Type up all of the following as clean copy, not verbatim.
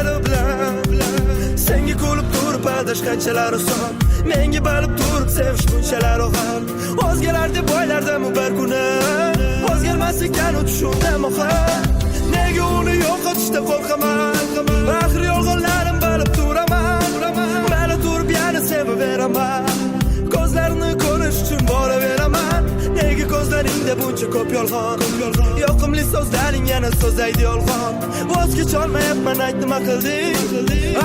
ko'zlari bilan senga kulib turib aldash qanchalar oson, menga bilib turib sevish bunchalar og'ir. O'zgalar deb o'ylardim bir kuni, o'zgarmas ekan u tushunda muhim. Nega uni yo'qotishda qo'rqaman, axir yolg'onlarim bilib turaman, mana turib yana sevaveraman. Ko'zlarini ko'rish uchun boraveraman. Nega ko'zlaringda buncha ko'p yolg'on, yoqimli so'zlaring yana so'zlaydi yolg'on. Voz kecholmayapman, ayt nima qilding,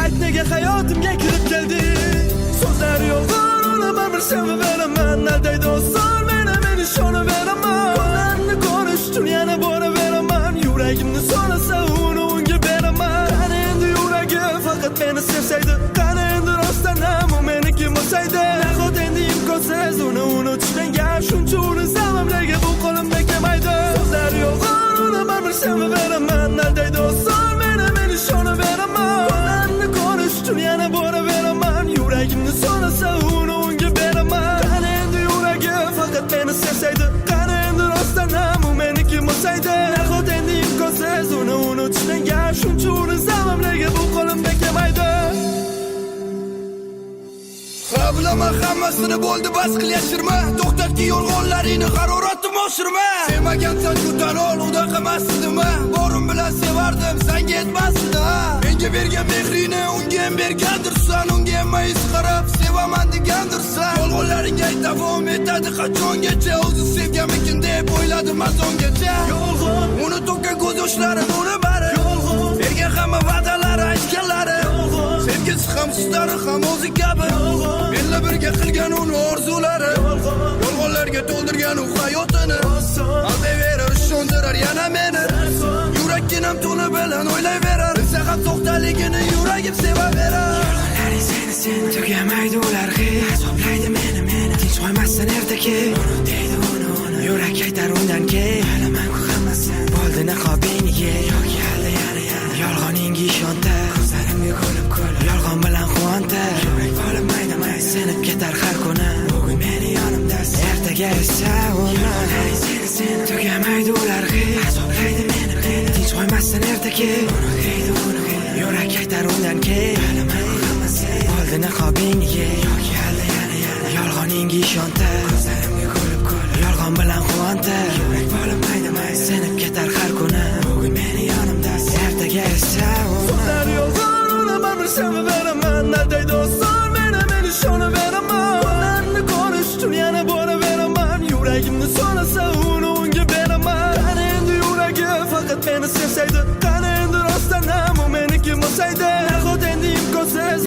ayt nega hayotimga kirib kelding. So'zlar yolg'on, olaman bir sevaveraman, aldaydi oson meni ishonaveraman. Ko'zlarini ko'rish uchun yana boraveraman, yuragimni so'rasa uni unga beraman. Qani endi yuragi faqat meni sevsaydi, qani endi rostdan ham u meniki bo'lsaydi. Nahot endi imkonsiz uni unutish menga, shuncha urinsamam nega bu qo'limda kelmaydi. So'zlar yolg'on, olaman bir sevaveraman, aldaydi oson meni ishonaveraman. Ko'zlarini ko'rish uchun yana boraveraman, yuragimni so'rasa uni unga beraman. Qani endi yuragi faqat meni sevsaydi, qani endi rostdan ham u meniki bo'lsaydi. Nahot endi imkonsiz uni unutish menga, shuncha urinsamam nega bu qo'limda kelmaydi. Bilaman hammasini bo'ldi, bas qil yashirma. To'xtatki yolg'onlaringni, haroratim oshirma. Sevmagansan kutan ol, uda qilmasdimmi? Borim bilan sevardim, senga yetmasdi. Menga bergan mehrini unga ham bergandirsan, unga ham mayiz qarab sevaman degandirsan. Yolg'onlaringga davom etadi qachongacha? O'zi sevganmikin deb o'yladim azongacha. Yolg'on, uni to'kkan ko'z yoshlari, uni bari yolg'on, bergan hamma va'dalari, aytganlari, sevgisi ham sizlari ham o'zi kabi. Menla birga qilgan uni orzulari, yolg'onlarga to'ldirgan u hayotini, aldayverar, ishondirar yana meni. Yurakkinam to'la bilan o'ylayverar, bilsa ham to'xtaligini yuragim sevaverar. yolg'onlaring seni tugamaydi ular hech, azoblaydi meni tinch qo'ymasdan ertaga. Deydi uni yurak aytar undan keyin, bilaman-ku hammasini bo'ldi niqobingga. Yo'q yana yolg'oningga ishonta, ko'zlarimga kulib yolg'on bilan quvonta. Yurak bo'lib mayda-may sinib ketar har kuni, bugun meni yonimdasiz, ertaga esa uni. Seni tugamaydi ular hech, azoblaydi meni tinch qo'ymasdan ertaga. Deydi uni yurak aytar undan keyin, bilaman-ku hammasini bo'ldi niqobingga. Yo'q yana yolg'oningga ishonta, ko'zlarimga kulib yolg'on bilan quvonta. Yurak bo'lib mayda-may sinib ketar har kuni, bugun meni yonimdasiz, ertaga esa uni. So'zlar yolg'on, olaman bir sevaveraman, aldaydi oson meni ishonaveraman. Ko'zlarini ko'rish uchun yana boraveraman, yuragimni so'rasa uni unga beraman. Qani endi yuragi faqat meni sevsaydi, qani endi rostdan ham u meniki bo'lsaydi. Nahot endi imkonsiz